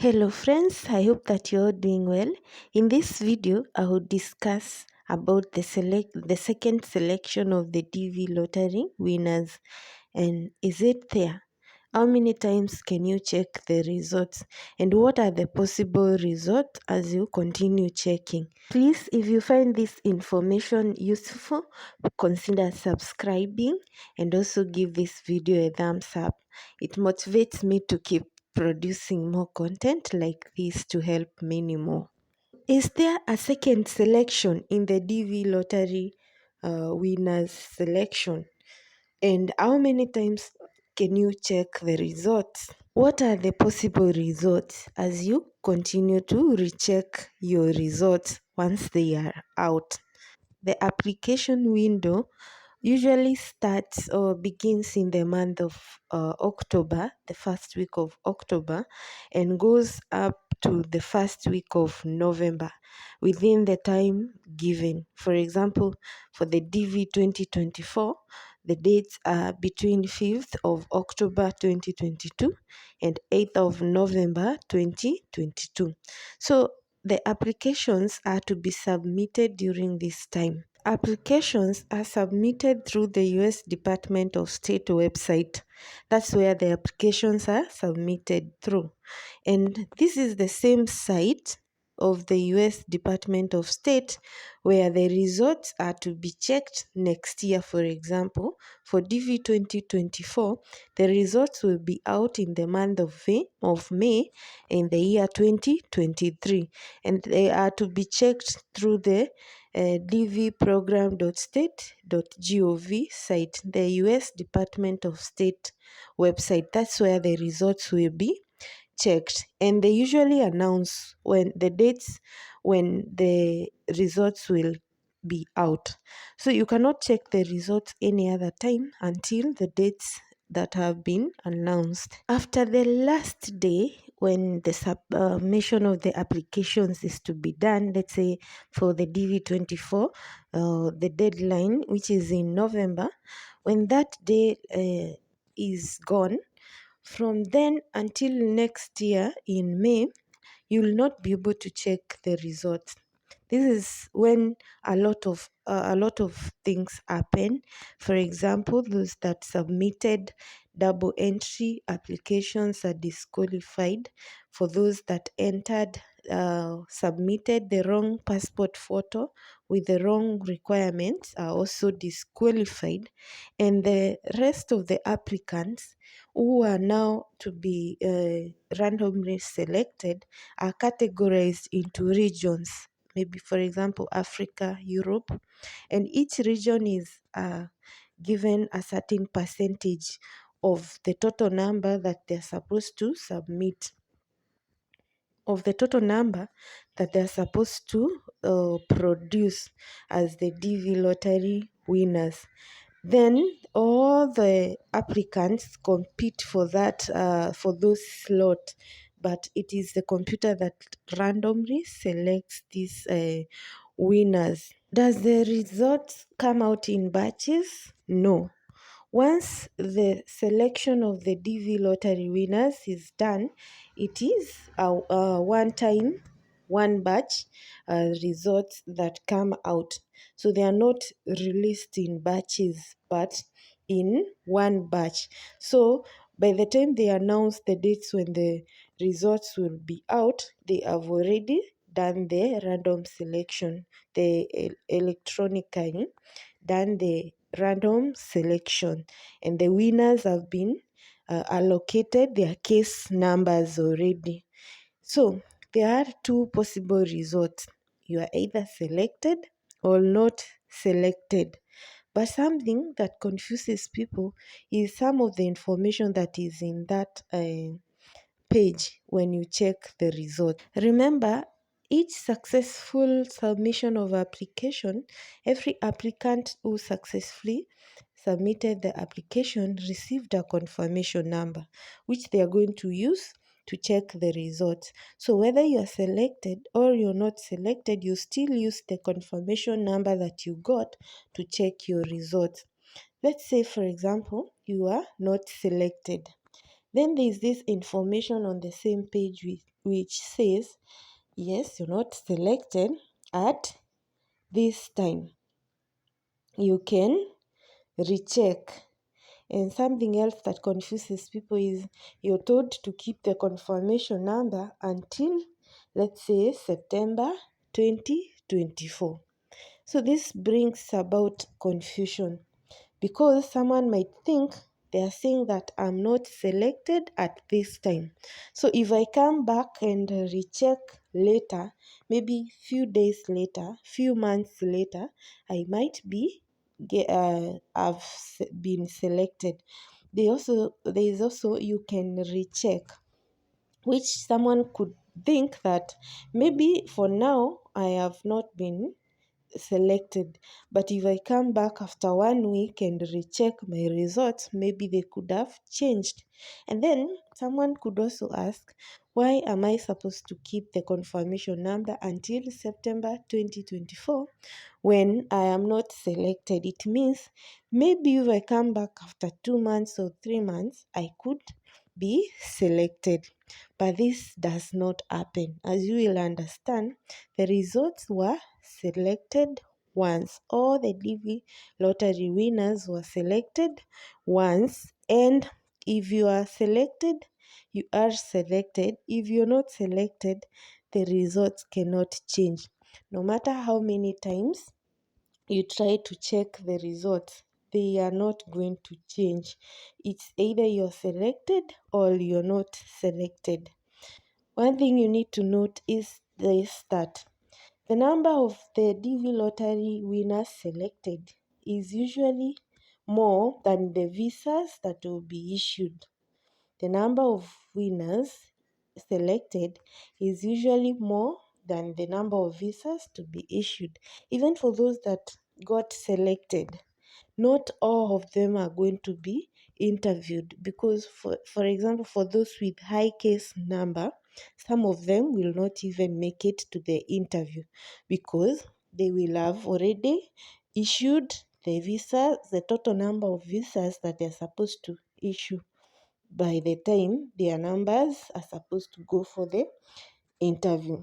Hello friends, I hope that you're doing well. In this video, I will discuss about the second selection of the DV lottery winners, and is it there? How many times can you check the results, and what are the possible results as you continue checking? Please, if you find this information useful, consider subscribing and also give this video a thumbs up. It motivates me to keep producing more content like this to help many more. Is there a second selection in the DV lottery winners selection? And how many times can you check the results? What are the possible results as you continue to recheck your results once they are out? The application window usually starts or begins in the month of October, the first week of October, and goes up to the first week of November within the time given. For example, for the DV 2024, the dates are between 5th of October 2022 and 8th of November 2022. So the applications are to be submitted during this time. Applications are submitted through the US Department of State website. That's where the applications are submitted through. And this is the same site of the US Department of State where the results are to be checked next year. For example, for DV 2024, the results will be out in the month of May in the year 2023, and they are to be checked through the dvprogram.state.gov site, the US Department of State website. That's where the results will be checked, and they usually announce when the dates when the results will be out. So you cannot check the results any other time until the dates that have been announced. After the last day when the submission of the applications is to be done, let's say for the DV24, the deadline, which is in November, when that day is gone, from then until next year in May, you will not be able to check the results. This is when a lot of things happen. For example, those that submitted double entry applications are disqualified. For those that submitted the wrong passport photo with the wrong requirements are also disqualified, and the rest of the applicants who are now to be randomly selected are categorized into regions, maybe for example Africa, Europe, and each region is given a certain percentage of the total number that they're supposed to submit, of the total number that they're supposed to produce as the DV lottery winners. Then all the applicants compete for that for those slots, but it is the computer that randomly selects these winners. Does the results come out in batches? No. Once the selection of the DV lottery winners is done, it is a one-time, one batch results that come out. So they are not released in batches, but in one batch. So by the time they announce the dates when the results will be out, they have already done the random selection, the electronically done the random selection, and the winners have been allocated their case numbers already. So there are two possible results. You are either selected or not selected. But something that confuses people is some of the information that is in that page when you check the result. Remember, each successful submission of application, every applicant who successfully submitted the application received a confirmation number, which they are going to use to check the results. So whether you are selected or you're not selected, you still use the confirmation number that you got to check your results. Let's say, for example, you are not selected. Then there is this information on the same page which says, yes, you're not selected at this time. You can recheck. And something else that confuses people is you're told to keep the confirmation number until, let's say, September 2024. So this brings about confusion because someone might think they are saying that I'm not selected at this time. So if I come back and recheck later, maybe few days later, few months later, I might be have been selected. There is also you can recheck, which someone could think that maybe for now I have not been selected, but if I come back after 1 week and recheck my results, maybe they could have changed. And then someone could also ask, why am I supposed to keep the confirmation number until September 2024 when I am not selected? It means maybe if I come back after 2 months or 3 months, I could be selected. But this does not happen. As you will understand, the results were selected once. All the DV lottery winners were selected once. And if you are selected, you are selected. If you're not selected, the results cannot change. No matter how many times you try to check the results, they are not going to change. It's either you're selected or you're not selected. One thing you need to note is this, that the number of the DV lottery winners selected is usually more than the visas that will be issued. The number of winners selected is usually more than the number of visas to be issued. Even for those that got selected, not all of them are going to be interviewed because for example, for those with high case number, some of them will not even make it to the interview because they will have already issued the visa, the total number of visas that they're supposed to issue by the time their numbers are supposed to go for the interview.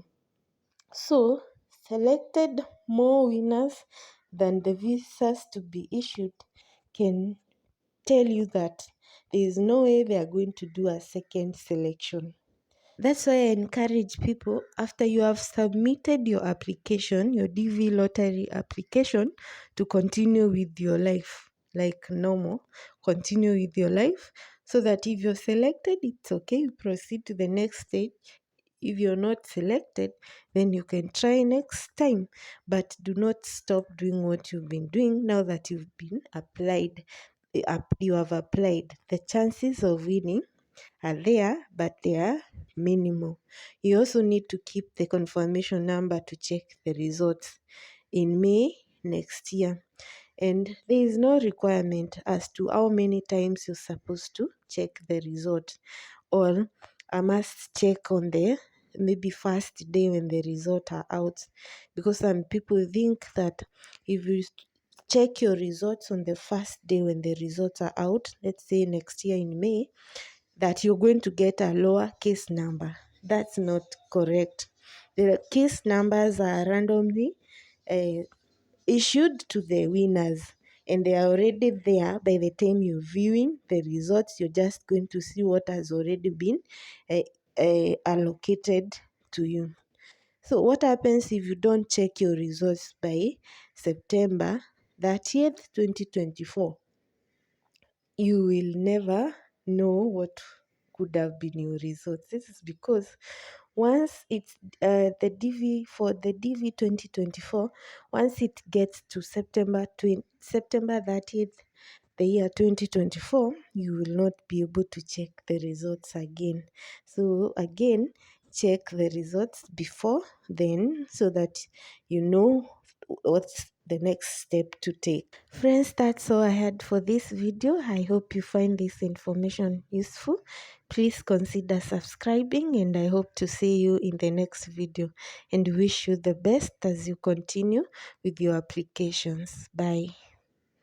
So selected more winners than the visas to be issued can tell you that there is no way they are going to do a second selection. That's why I encourage people, after you have submitted your application, your DV lottery application, to continue with your life like normal. Continue with your life so that if you're selected, it's okay, you proceed to the next stage. If you're not selected, then you can try next time. But do not stop doing what you've been doing now that you've been applied. You have applied. The chances of winning are there, but they are minimal. You also need to keep the confirmation number to check the results in May next year. And there is no requirement as to how many times you're supposed to check the result, or I must check on the maybe first day when the results are out, because some people think that if you check your results on the first day when the results are out, let's say next year in May, that you're going to get a lower case number. That's not correct. The case numbers are randomly issued to the winners, and they are already there by the time you're viewing the results. You're just going to see what has already been allocated to you. So what happens if you don't check your results by September 30th, 2024? You will never know what could have been your results. This is because once it's the DV for the DV 2024, once it gets to September 30th, the year 2024, you will not be able to check the results again. So again, check the results before then so that you know what's the next step to take. Friends, that's all I had for this video. I hope you find this information useful. Please consider subscribing, and I hope to see you in the next video, and wish you the best as you continue with your applications. Bye.